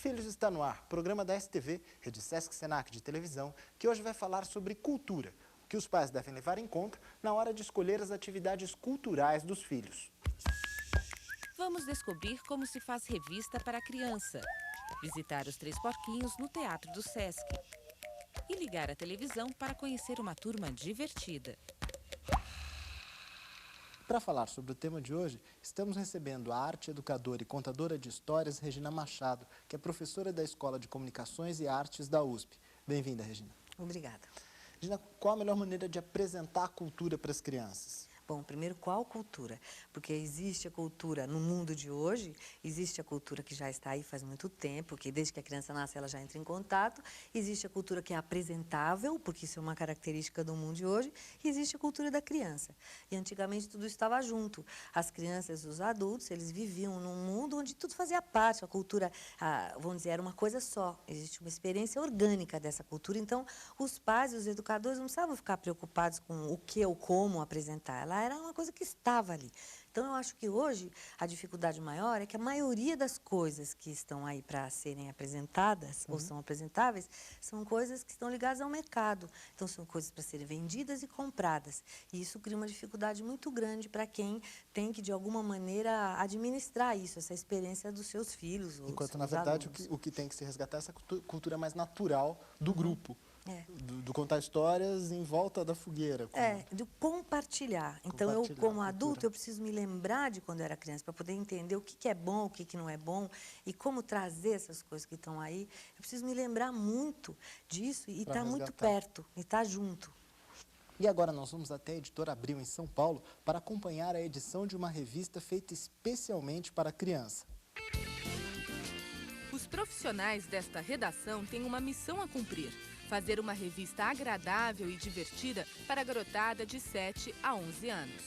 Filhos está no ar, programa da STV, Rede Sesc Senac de televisão, que hoje vai falar sobre cultura, o que os pais devem levar em conta na hora de escolher as atividades culturais dos filhos. Vamos descobrir como se faz revista para criança, visitar os Três Porquinhos no Teatro do Sesc e ligar a televisão para conhecer uma turma divertida. Para falar sobre o tema de hoje, estamos recebendo a arte educadora e contadora de histórias, Regina Machado, que é professora da Escola de Comunicações e Artes da USP. Bem-vinda, Regina. Obrigada. Regina, qual a melhor maneira de apresentar a cultura para as crianças? Bom, primeiro, qual cultura? Porque existe a cultura no mundo de hoje, existe a cultura que já está aí faz muito tempo, que desde que a criança nasce ela já entra em contato, existe a cultura que é apresentável, porque isso é uma característica do mundo de hoje, e existe a cultura da criança. E antigamente tudo estava junto. As crianças e os adultos, eles viviam num mundo onde tudo fazia parte, a cultura, vamos dizer, era uma coisa só. Existe uma experiência orgânica dessa cultura, então os pais e os educadores não precisavam ficar preocupados com o que ou como apresentar. Ela era uma coisa que estava ali. Então, eu acho que hoje a dificuldade maior é que a maioria das coisas que estão aí para serem apresentadas ou são apresentáveis são coisas que estão ligadas ao mercado. Então, são coisas para serem vendidas e compradas. E isso cria uma dificuldade muito grande para quem tem que, de alguma maneira, administrar isso, essa experiência dos seus filhos. Enquanto, na verdade, o que tem que se resgatar é essa cultura mais natural do grupo. Do contar histórias em volta da fogueira. Do compartilhar. Então, eu, como adulto, eu preciso me lembrar de quando eu era criança, para poder entender o que é bom, o que não é bom, e como trazer essas coisas que estão aí. Eu preciso me lembrar muito disso e estar muito perto, e estar junto. E agora nós vamos até a Editora Abril, em São Paulo, para acompanhar a edição de uma revista feita especialmente para criança. Os profissionais desta redação têm uma missão a cumprir: fazer uma revista agradável e divertida para a garotada de 7 a 11 anos.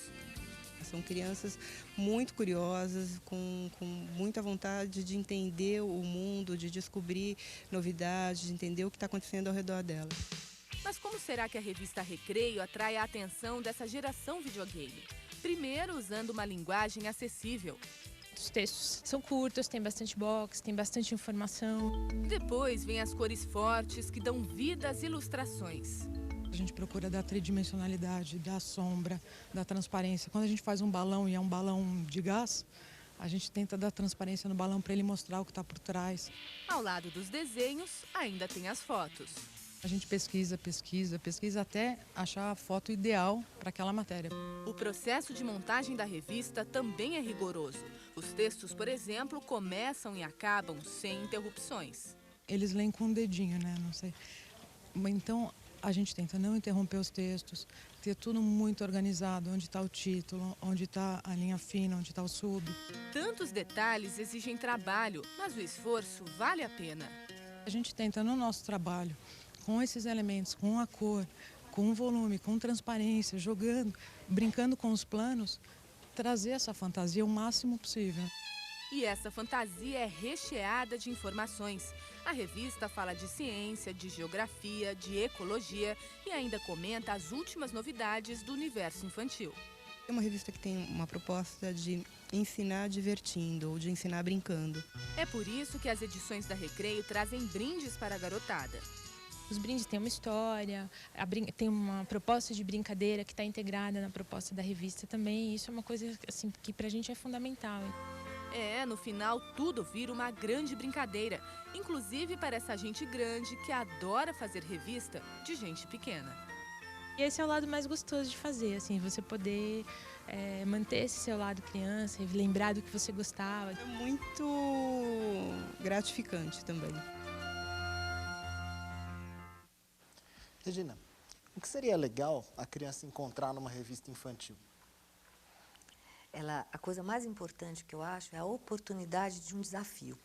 São crianças muito curiosas, com muita vontade de entender o mundo, de descobrir novidades, de entender o que está acontecendo ao redor delas. Mas como será que a revista Recreio atrai a atenção dessa geração videogame? Primeiro, usando uma linguagem acessível. Os textos são curtos, tem bastante box, tem bastante informação. Depois vem as cores fortes que dão vida às ilustrações. A gente procura dar tridimensionalidade, da sombra, da transparência. Quando a gente faz um balão e é um balão de gás, a gente tenta dar transparência no balão para ele mostrar o que está por trás. Ao lado dos desenhos, ainda tem as fotos. A gente pesquisa até achar a foto ideal para aquela matéria. O processo de montagem da revista também é rigoroso. Os textos, por exemplo, começam e acabam sem interrupções. Eles leem com o dedinho, né? Não sei. Então, a gente tenta não interromper os textos, ter tudo muito organizado, onde está o título, onde está a linha fina, onde está o sub. Tantos detalhes exigem trabalho, mas o esforço vale a pena. A gente tenta, no nosso trabalho, com esses elementos, com a cor, com o volume, com transparência, jogando, brincando com os planos, trazer essa fantasia o máximo possível. E essa fantasia é recheada de informações. A revista fala de ciência, de geografia, de ecologia e ainda comenta as últimas novidades do universo infantil. É uma revista que tem uma proposta de ensinar divertindo ou de ensinar brincando. É por isso que as edições da Recreio trazem brindes para a garotada. Os brindes têm uma história, tem uma proposta de brincadeira que está integrada na proposta da revista também. Isso é uma coisa assim, que para a gente é fundamental. No final tudo vira uma grande brincadeira, inclusive para essa gente grande que adora fazer revista de gente pequena. E esse é o lado mais gostoso de fazer, assim, você poder manter esse seu lado criança, lembrar do que você gostava. É muito gratificante também. Regina, o que seria legal a criança encontrar numa revista infantil? A coisa mais importante que eu acho é a oportunidade de um desafio.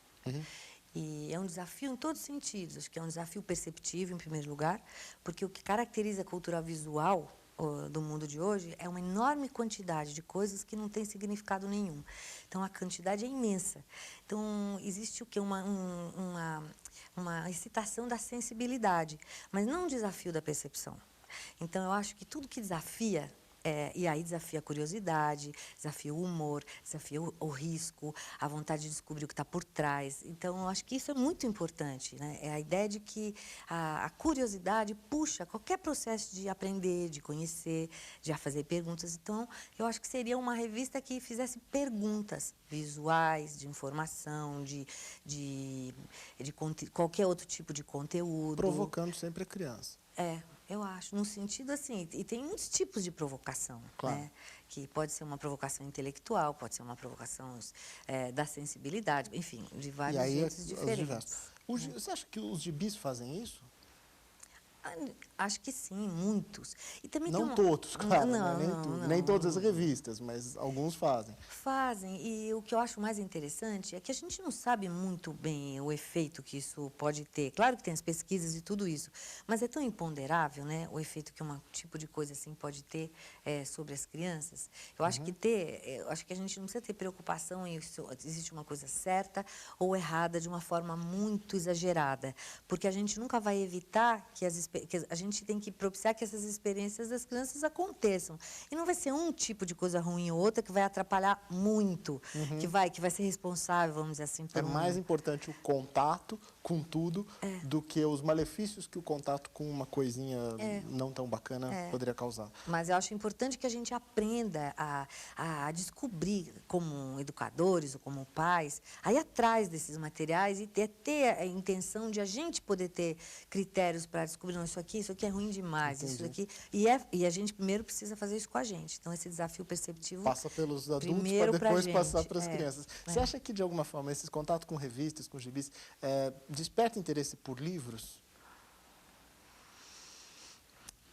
E é um desafio em todos os sentidos. Acho que é um desafio perceptivo, em primeiro lugar, porque o que caracteriza a cultura visual do mundo de hoje é uma enorme quantidade de coisas que não tem significado nenhum. Então, a quantidade é imensa. Então, existe o quê? Uma excitação da sensibilidade, mas não um desafio da percepção. Então, eu acho que tudo que desafia E aí desafia a curiosidade, desafia o humor, desafia o risco, a vontade de descobrir o que está por trás. Então, eu acho que isso é muito importante, né? É a ideia de que a curiosidade puxa qualquer processo de aprender, de conhecer, de fazer perguntas. Então, eu acho que seria uma revista que fizesse perguntas visuais, de informação, qualquer outro tipo de conteúdo. Provocando sempre a criança. Eu acho, num sentido assim, e tem muitos tipos de provocação, claro, né? Que pode ser uma provocação intelectual, pode ser uma provocação da sensibilidade, enfim, de vários jeitos diferentes. Você acha que os gibis fazem isso? Acho que sim, muitos. E também não todos, claro, nem todas as não. revistas, mas alguns fazem. Fazem, e o que eu acho mais interessante é que a gente não sabe muito bem o efeito que isso pode ter. Claro que tem as pesquisas e tudo isso, mas é tão imponderável, né, o efeito que um tipo de coisa assim pode ter sobre as crianças. Eu acho que a gente não precisa ter preocupação em se existe uma coisa certa ou errada de uma forma muito exagerada, porque a gente nunca vai evitar que a gente tem que propiciar que essas experiências das crianças aconteçam. E não vai ser um tipo de coisa ruim ou outra que vai atrapalhar muito, que vai ser responsável, vamos dizer assim, por mais importante o contato com tudo do que os malefícios que o contato com uma coisinha não tão bacana poderia causar. Mas eu acho importante que a gente aprenda a descobrir, como educadores ou como pais, a ir atrás desses materiais e ter a intenção de a gente poder ter critérios para descobrir, não, isso aqui é ruim demais, Entendi. isso aqui... E a gente primeiro precisa fazer isso com a gente. Então, esse desafio perceptivo... Passa pelos adultos primeiro para depois pra passar gente. para as crianças. Você acha que, de alguma forma, esses contatos com revistas, com gibis, desperta interesse por livros?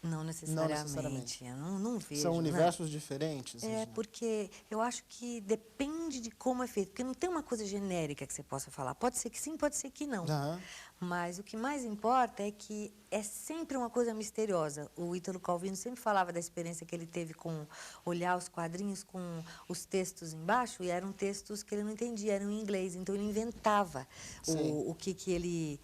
Não necessariamente. Eu não vejo. São universos diferentes? Porque eu acho que depende de como é feito. Porque não tem uma coisa genérica que você possa falar. Pode ser que sim, pode ser que não. Mas o que mais importa é que é sempre uma coisa misteriosa. O Ítalo Calvino sempre falava da experiência que ele teve com olhar os quadrinhos com os textos embaixo, e eram textos que ele não entendia, eram em inglês. Então, ele inventava o que ele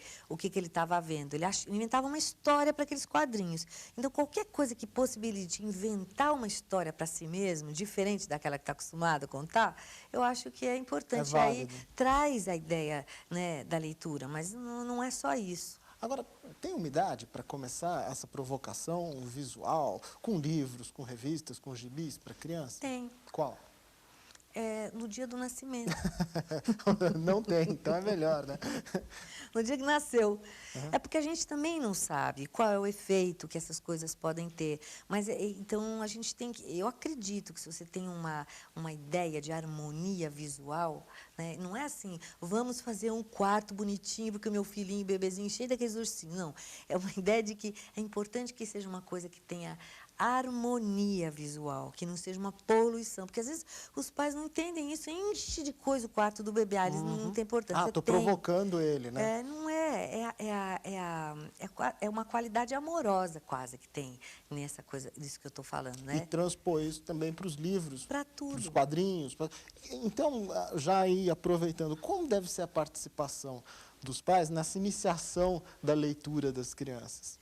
estava vendo. Ele inventava uma história para aqueles quadrinhos. Então, qualquer coisa que possibilite inventar uma história para si mesmo, diferente daquela que está acostumado a contar, eu acho que é importante. Aí traz a ideia, né, da leitura, mas não é só isso. Agora, tem uma idade para começar essa provocação visual, com livros, com revistas, com gibis para criança? Tem. Qual? No dia do nascimento. Não tem, então é melhor, né? No dia que nasceu. É porque a gente também não sabe qual é o efeito que essas coisas podem ter. Mas, então, a gente tem que... Eu acredito que se você tem uma ideia de harmonia visual, né, não é assim, vamos fazer um quarto bonitinho porque o meu filhinho, bebezinho, cheio daqueles ursinhos. Não. É uma ideia de que é importante que seja uma coisa que tenha harmonia visual, que não seja uma poluição, porque às vezes os pais não entendem isso, enche de coisa o quarto do bebê, eles não tem importância. Estou provocando ele, né? Não é uma qualidade amorosa quase que tem nessa coisa, disso que eu estou falando, né? E transpor isso também para os livros, para tudo, para os quadrinhos. Então, já aí aproveitando, como deve ser a participação dos pais nessa iniciação da leitura das crianças?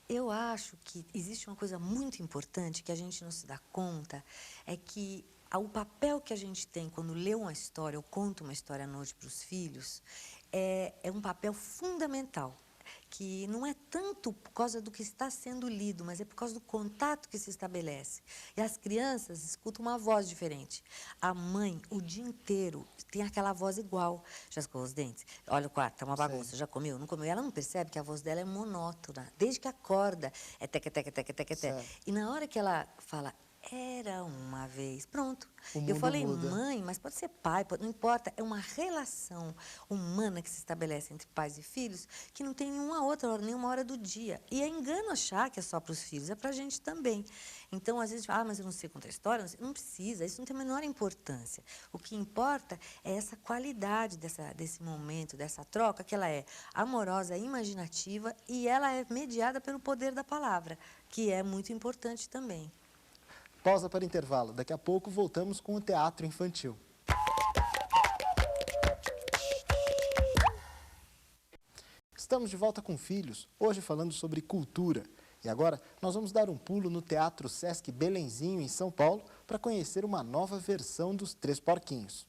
Eu acho que existe uma coisa muito importante que a gente não se dá conta, é que o papel que a gente tem quando lê uma história ou conta uma história à noite para os filhos é um papel fundamental, que não é tanto por causa do que está sendo lido, mas é por causa do contato que se estabelece. E as crianças escutam uma voz diferente. A mãe, o dia inteiro, tem aquela voz igual. Já escovou os dentes? Olha o quarto, está uma bagunça. Já comeu? Não comeu? Ela não percebe que a voz dela é monótona. Desde que acorda, é teque, teque, teque, teque, teque. E na hora que ela fala... Era uma vez. Pronto. Eu falei, mãe, mas pode ser pai, não importa. É uma relação humana que se estabelece entre pais e filhos que não tem nenhuma outra hora, nenhuma hora do dia. E é engano achar que é só para os filhos, é para a gente também. Então, às vezes, mas eu não sei contar história. Não precisa, isso não tem a menor importância. O que importa é essa qualidade desse momento, dessa troca, que ela é amorosa, imaginativa e ela é mediada pelo poder da palavra, que é muito importante também. Pausa para intervalo. Daqui a pouco voltamos com o teatro infantil. Estamos de volta com Filhos, hoje falando sobre cultura. E agora nós vamos dar um pulo no Teatro Sesc Belenzinho, em São Paulo, para conhecer uma nova versão dos Três Porquinhos.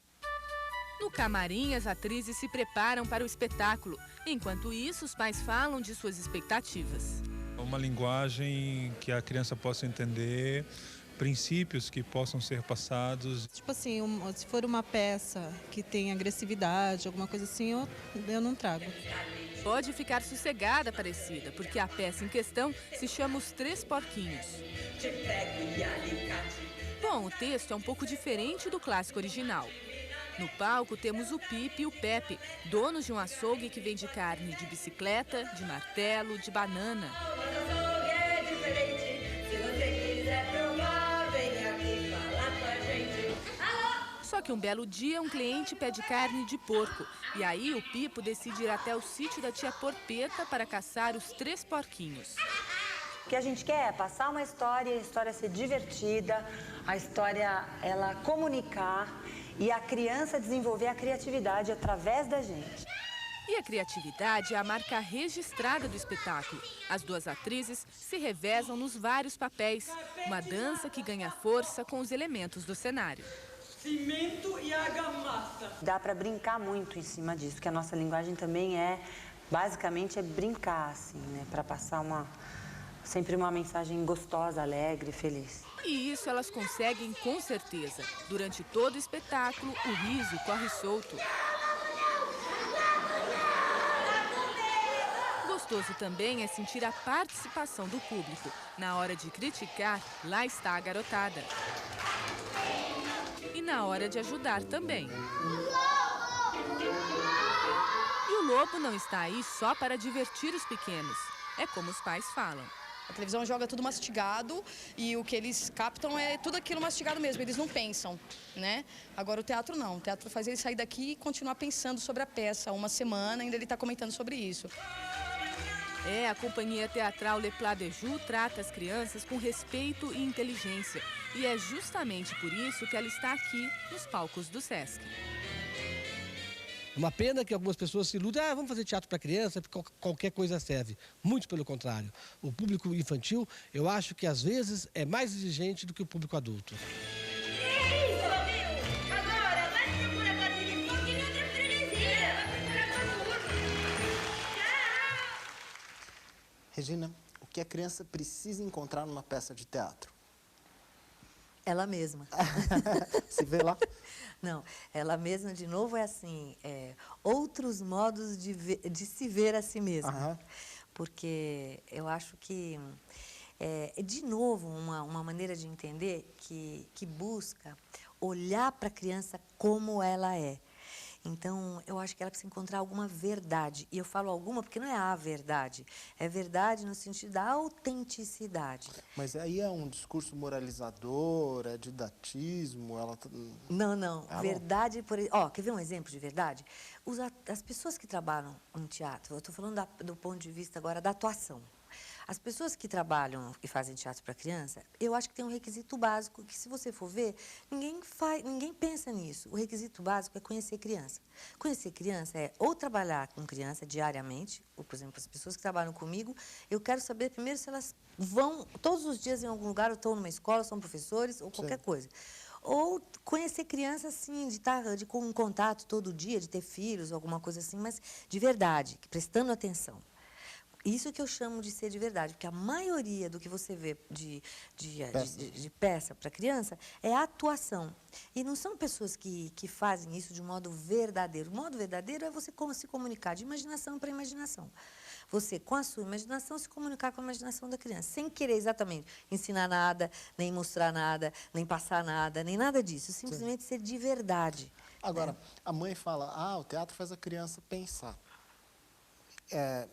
No camarim, as atrizes se preparam para o espetáculo. Enquanto isso, os pais falam de suas expectativas. Uma linguagem que a criança possa entender, princípios que possam ser passados. Tipo assim, se for uma peça que tem agressividade, alguma coisa assim, eu não trago. Pode ficar sossegada, Aparecida, porque a peça em questão se chama Os Três Porquinhos. Bom, o texto é um pouco diferente do clássico original. No palco temos o Pipe e o Pepe, donos de um açougue que vende carne de bicicleta, de martelo, de banana. Só que um belo dia, um cliente pede carne de porco. E aí o Pipo decide ir até o sítio da tia Porpeta para caçar os três porquinhos. O que a gente quer é passar uma história, a história ser divertida, a história ela comunicar e a criança desenvolver a criatividade através da gente. E a criatividade é a marca registrada do espetáculo. As duas atrizes se revezam nos vários papéis. Uma dança que ganha força com os elementos do cenário. Cimento e argamassa. Dá para brincar muito em cima disso, que a nossa linguagem também basicamente é brincar, assim, né? Para passar sempre uma mensagem gostosa, alegre, feliz. E isso elas conseguem com certeza. Durante todo o espetáculo, o riso corre solto. Gostoso também é sentir a participação do público. Na hora de criticar, lá está a garotada. E na hora de ajudar também. E o lobo não está aí só para divertir os pequenos. É como os pais falam. A televisão joga tudo mastigado e o que eles captam é tudo aquilo mastigado mesmo, eles não pensam, né? Agora o teatro não, o teatro faz ele sair daqui e continuar pensando sobre a peça. Uma semana ainda ele está comentando sobre isso. A companhia teatral Le Plat de Joux trata as crianças com respeito e inteligência. E é justamente por isso que ela está aqui nos palcos do Sesc. Uma pena que algumas pessoas se iludem, vamos fazer teatro para criança, porque qualquer coisa serve. Muito pelo contrário. O público infantil, eu acho que às vezes é mais exigente do que o público adulto. Regina, o que a criança precisa encontrar numa peça de teatro? Ela mesma. Se vê lá? Não, ela mesma, de novo, é assim, outros modos de se ver a si mesma. Uhum. Porque eu acho que, de novo, uma maneira de entender que busca olhar para a criança como ela é. Então, eu acho que ela precisa encontrar alguma verdade. E eu falo alguma porque não é a verdade. É verdade no sentido da autenticidade. Mas aí é um discurso moralizador, é didatismo, ela... Não. Verdade, quer ver um exemplo de verdade? As pessoas que trabalham no teatro, eu estou falando do ponto de vista agora da atuação. As pessoas que trabalham e fazem teatro para criança, eu acho que tem um requisito básico que, se você for ver, ninguém pensa nisso. O requisito básico é conhecer criança. Conhecer criança é ou trabalhar com criança diariamente, ou, por exemplo, as pessoas que trabalham comigo, eu quero saber primeiro se elas vão todos os dias em algum lugar, ou estão numa escola, são professores, ou qualquer coisa. Ou conhecer criança, assim, de estar com um contato todo dia, de ter filhos, alguma coisa assim, mas de verdade, prestando atenção. Isso que eu chamo de ser de verdade, porque a maioria do que você vê de peça para criança é atuação. E não são pessoas que fazem isso de um modo verdadeiro. O modo verdadeiro é você se comunicar de imaginação para imaginação. Você, com a sua imaginação, se comunicar com a imaginação da criança, sem querer exatamente ensinar nada, nem mostrar nada, nem passar nada, nem nada disso. Simplesmente ser de verdade. Agora, a mãe fala, o teatro faz a criança pensar.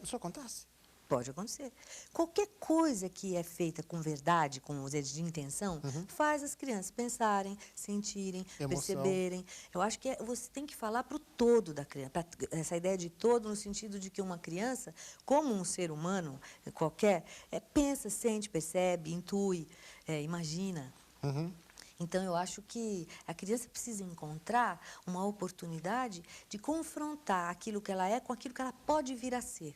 Isso acontece? Pode acontecer. Qualquer coisa que é feita com verdade, de intenção, faz as crianças pensarem, sentirem, perceberem. Eu acho que você tem que falar para o todo da criança. Essa ideia de todo no sentido de que uma criança, como um ser humano qualquer, pensa, sente, percebe, intui, imagina. Então, eu acho que a criança precisa encontrar uma oportunidade de confrontar aquilo que ela é com aquilo que ela pode vir a ser.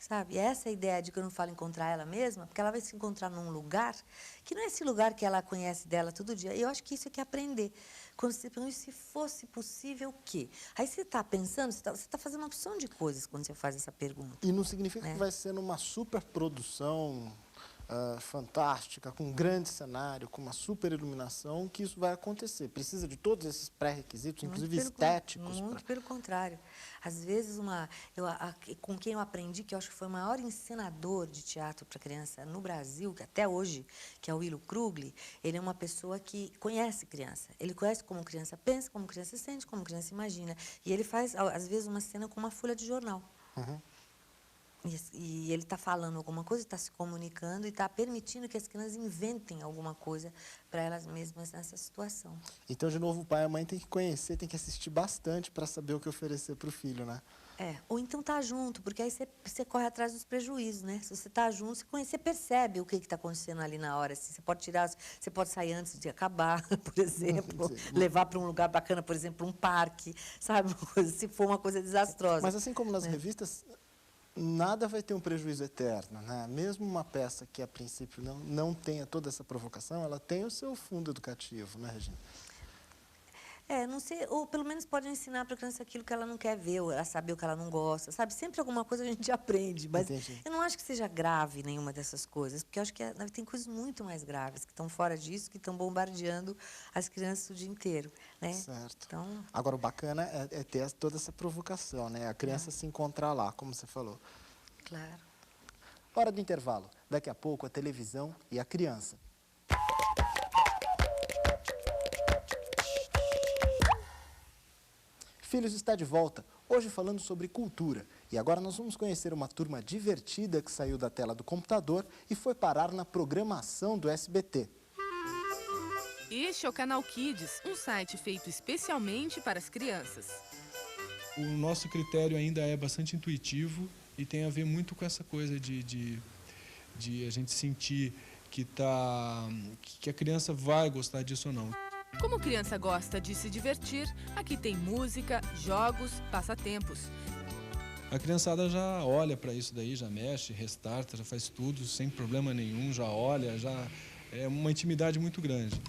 sabe? Essa é a ideia de que eu não falo encontrar ela mesma, porque ela vai se encontrar num lugar que não é esse lugar que ela conhece dela todo dia. E eu acho que isso é que é aprender. Quando você pergunta se fosse possível o quê? Aí você está pensando, você está fazendo uma opção de coisas quando você faz essa pergunta. E não significa que vai ser numa superprodução fantástica, com um grande cenário, com uma super iluminação, que isso vai acontecer. Precisa de todos esses pré-requisitos, inclusive estéticos. Muito pelo contrário. Às vezes, com quem eu aprendi, que eu acho que foi o maior encenador de teatro para criança no Brasil, que até hoje, que é o Willo Krugli, ele é uma pessoa que conhece criança. Ele conhece como criança pensa, como criança sente, como criança imagina. E ele faz, às vezes, uma cena com uma folha de jornal. Uhum. E ele está falando alguma coisa, está se comunicando e está permitindo que as crianças inventem alguma coisa para elas mesmas nessa situação. Então, de novo, o pai e a mãe têm que conhecer, têm que assistir bastante para saber o que oferecer para o filho, né? Ou então tá junto, porque aí você corre atrás dos prejuízos, né? Se você tá junto, você percebe o que está acontecendo ali na hora. Assim, você pode sair antes de acabar, por exemplo, levar para um lugar bacana, por exemplo, um parque, sabe? Uma coisa, se for uma coisa desastrosa. Mas assim como nas revistas, nada vai ter um prejuízo eterno, né? Mesmo uma peça que, a princípio, não tenha toda essa provocação, ela tem o seu fundo educativo, né, Regina? Não sei, ou pelo menos pode ensinar para a criança aquilo que ela não quer ver, ou ela saber o que ela não gosta, sabe? Sempre alguma coisa a gente aprende, mas Entendi. eu não acho que seja grave nenhuma dessas coisas, porque eu acho que tem coisas muito mais graves que estão fora disso, que estão bombardeando as crianças o dia inteiro, né? Certo. Então, agora, o bacana é ter toda essa provocação, né? A criança se encontrar lá, como você falou. claro. Hora do intervalo. Daqui a pouco, a televisão e a criança. Filhos está de volta, hoje falando sobre cultura. E agora nós vamos conhecer uma turma divertida que saiu da tela do computador e foi parar na programação do SBT. Este é o Canal Kids, um site feito especialmente para as crianças. O nosso critério ainda é bastante intuitivo e tem a ver muito com essa coisa de a gente sentir que a criança vai gostar disso ou não. Como criança gosta de se divertir, aqui tem música, jogos, passatempos. A criançada já olha para isso daí, já mexe, restarta, já faz tudo sem problema nenhum, já olha, já é uma intimidade muito grande.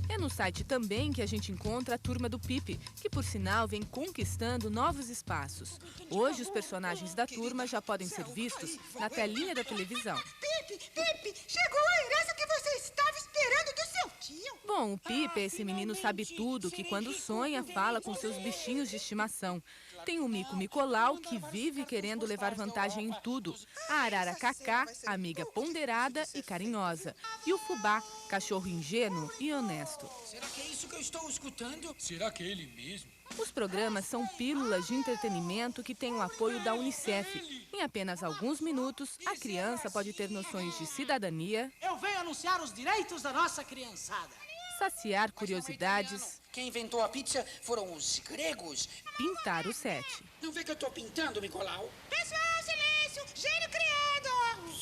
É no site também que a gente encontra a Turma do Pipi, que por sinal vem conquistando novos espaços. Hoje os personagens da turma já podem ser vistos na telinha da televisão. Pipi, chegou a herança que você estava esperando do seu tio. Bom, o Pipi, esse menino sabe tudo, que quando sonha fala com seus bichinhos de estimação. Tem o Mico Micolau, que vive querendo levar vantagem em tudo. A Arara Cacá, amiga ponderada e carinhosa. E o Fubá, cachorro ingênuo e honesto. Será que é isso que eu estou escutando? Será que é ele mesmo? Os programas são pílulas de entretenimento que têm o apoio da Unicef. Em apenas alguns minutos, a criança pode ter noções de cidadania. Eu venho anunciar os direitos da nossa criançada. Saciar curiosidades. Quem inventou a pizza foram os gregos. Pintar o set. Não vê que eu estou pintando, Nicolau? Pessoal, silêncio! Gênio criado!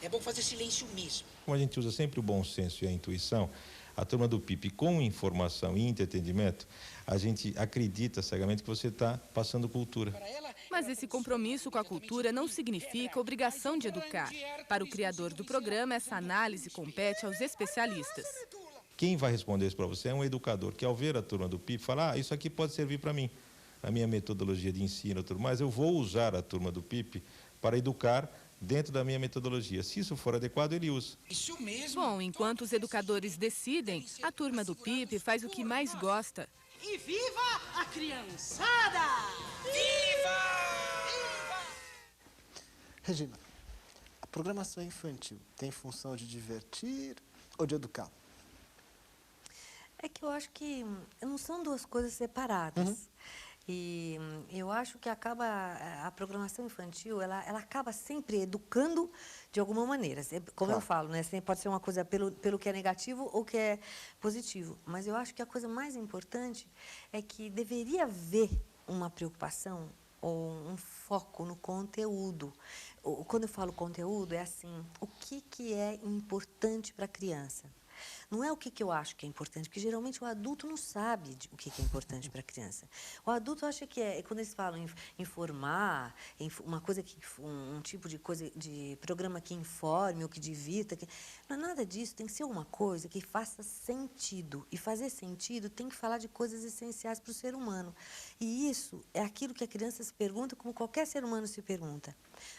É bom fazer silêncio mesmo. Como a gente usa sempre o bom senso e a intuição, a turma do Pipi, com informação e entretenimento, a gente acredita cegamente que você está passando cultura. Mas esse compromisso com a cultura não significa obrigação de educar. Para o criador do programa, essa análise compete aos especialistas. Quem vai responder isso para você é um educador, que ao ver a turma do Pipi, fala, isso aqui pode servir para mim. A minha metodologia de ensino e tudo mais, eu vou usar a turma do Pipi para educar dentro da minha metodologia. Se isso for adequado, ele usa. Isso mesmo. Bom, enquanto os educadores decidem, a turma do Pipi faz o que mais gosta. E viva a criançada! Viva! Regina, a programação infantil tem função de divertir ou de educar? É que eu acho que não são duas coisas separadas. E eu acho que a programação infantil, ela acaba sempre educando de alguma maneira. Como eu falo, né? Pode ser uma coisa pelo que é negativo ou que é positivo. Mas eu acho que a coisa mais importante é que deveria haver uma preocupação ou um foco no conteúdo. Quando eu falo conteúdo, é assim, o que é importante para a criança? Não é o que eu acho que é importante, porque geralmente o adulto não sabe o que é importante para a criança. O adulto acha que quando eles falam em informar, uma coisa um tipo de coisa, de programa que informe ou que divirta, não é nada disso, tem que ser uma coisa que faça sentido. E fazer sentido tem que falar de coisas essenciais para o ser humano. E isso é aquilo que a criança se pergunta, como qualquer ser humano se pergunta.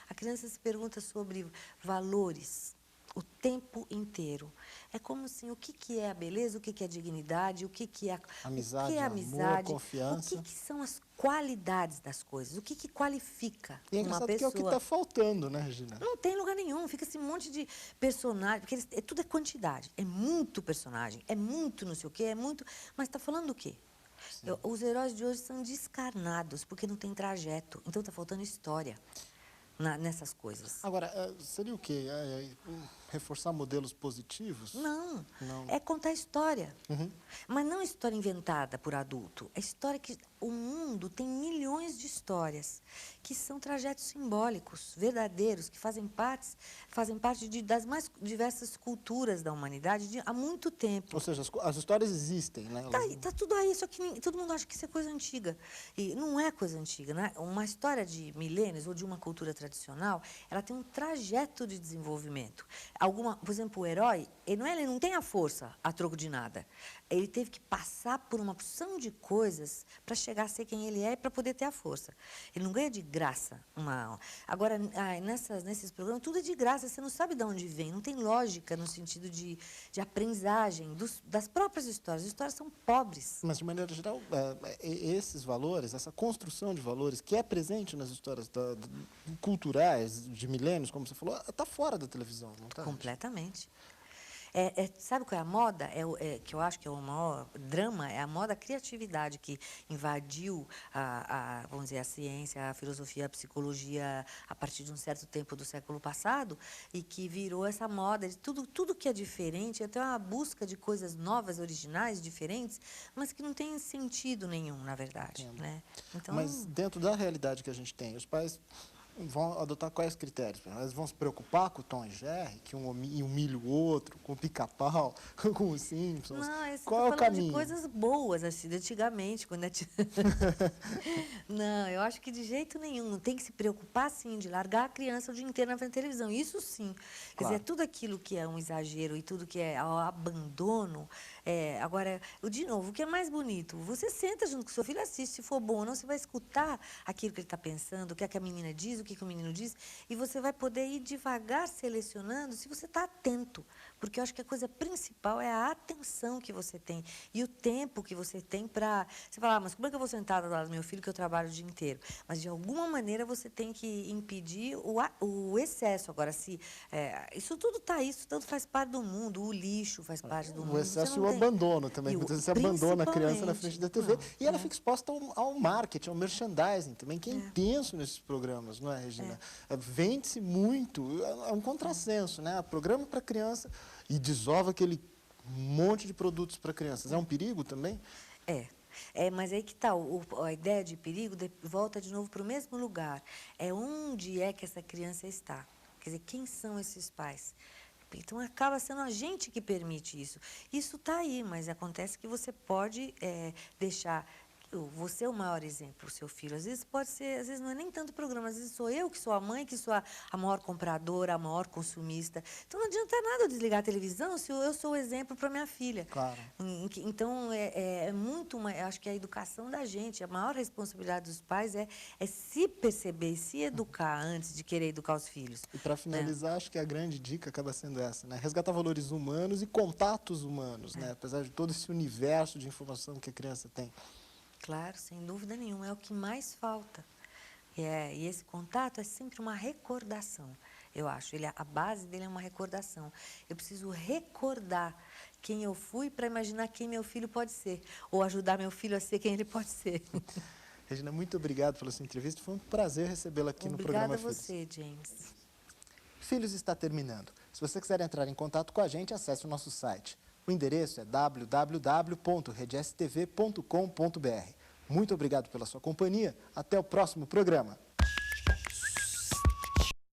A criança se pergunta sobre valores o tempo inteiro. É como assim, o que é a beleza, o que é a dignidade, o que é amizade, o que é a amizade, amor, confiança. o que são as qualidades das coisas, o que qualifica e é uma engraçado pessoa. Que é o que está faltando, né, Regina? Não tem lugar nenhum, fica esse monte de personagem, porque tudo é quantidade, é muito personagem, é muito não sei o quê, é muito... Mas está falando do quê? Os heróis de hoje são descarnados, porque não tem trajeto, então está faltando história nessas coisas. Agora, seria o quê? Reforçar modelos positivos? Não. É contar história. Mas não história inventada por adulto. É história que... O mundo tem milhões de histórias que são trajetos simbólicos, verdadeiros, que fazem parte das mais diversas culturas da humanidade há muito tempo. Ou seja, as histórias existem, né? Tá tudo aí, só que todo mundo acha que isso é coisa antiga. E não é coisa antiga, né? Uma história de milênios ou de uma cultura tradicional, ela tem um trajeto de desenvolvimento. Por exemplo, o herói, ele não tem a força a troco de nada. Ele teve que passar por uma porção de coisas para chegar a ser quem ele é e para poder ter a força. Ele não ganha de graça uma... Agora, nesses programas, tudo é de graça, você não sabe de onde vem, não tem lógica no sentido de aprendizagem das próprias histórias. As histórias são pobres. Mas, de maneira geral, esses valores, essa construção de valores que é presente nas histórias culturais de milênios, como você falou, está fora da televisão, não está? Completamente. Sabe qual é a moda? Que eu acho que é o maior drama, é a moda criatividade que invadiu vamos dizer, a ciência, a filosofia, a psicologia a partir de um certo tempo do século passado e que virou essa moda de tudo que é diferente, até uma busca de coisas novas, originais, diferentes, mas que não tem sentido nenhum, na verdade. Né? Então, mas dentro da realidade que a gente tem, os pais vão adotar quais critérios? Eles vão se preocupar com o Tom e Jerry, que um humilha o outro, com o Pica-Pau, com os Simpsons? Não, qual é o caminho? De coisas boas, assim, antigamente, quando Não, eu acho que de jeito nenhum. Tem que se preocupar, sim, de largar a criança o dia inteiro na frente da televisão. Isso sim. Quer dizer, tudo aquilo que é um exagero e tudo que é o abandono. Agora, de novo, o que é mais bonito? Você senta junto com o seu filho, assiste, se for bom ou não, você vai escutar aquilo que ele está pensando, o que é que a menina diz, o que o menino diz, e você vai poder ir devagar selecionando se você está atento. Porque eu acho que a coisa principal é a atenção que você tem e o tempo que você tem para... Você fala, mas como é que eu vou sentar do lado do meu filho que eu trabalho o dia inteiro? Mas, de alguma maneira, você tem que impedir o excesso. Agora, isso tudo está aí, isso tudo faz parte do mundo, o lixo faz parte do mundo. O excesso e o abandono também. Muitas vezes você abandona a criança na frente da TV e ela fica exposta ao marketing, ao merchandising também, que é intenso nesses programas, não é, Regina? Vende-se muito, é um contrassenso, né? Programa para criança e desova aquele monte de produtos para crianças. É um perigo também? Mas aí que está, a ideia de perigo volta de novo para o mesmo lugar. É onde é que essa criança está. Quer dizer, quem são esses pais? Então, acaba sendo a gente que permite isso. Isso está aí, mas acontece que você pode deixar... Você é o maior exemplo, o seu filho. Às vezes pode ser, às vezes não é nem tanto programa, às vezes sou eu que sou a mãe, que sou a maior compradora, a maior consumista. Então não adianta nada eu desligar a televisão se eu sou o exemplo para minha filha. Claro. Então acho que a educação da gente, a maior responsabilidade dos pais é se perceber e se educar antes de querer educar os filhos. E para finalizar, acho que a grande dica acaba sendo essa, né? Resgatar valores humanos e contatos humanos, né? Apesar de todo esse universo de informação que a criança tem. Claro, sem dúvida nenhuma, é o que mais falta. E esse contato é sempre uma recordação, eu acho. A base dele é uma recordação. Eu preciso recordar quem eu fui para imaginar quem meu filho pode ser, ou ajudar meu filho a ser quem ele pode ser. Regina, muito obrigado pela sua entrevista. Foi um prazer recebê-la aqui no programa Filhos. Obrigada a você, James. Filhos está terminando. Se você quiser entrar em contato com a gente, acesse o nosso site. O endereço é www.redstv.com.br. Muito obrigado pela sua companhia. Até o próximo programa.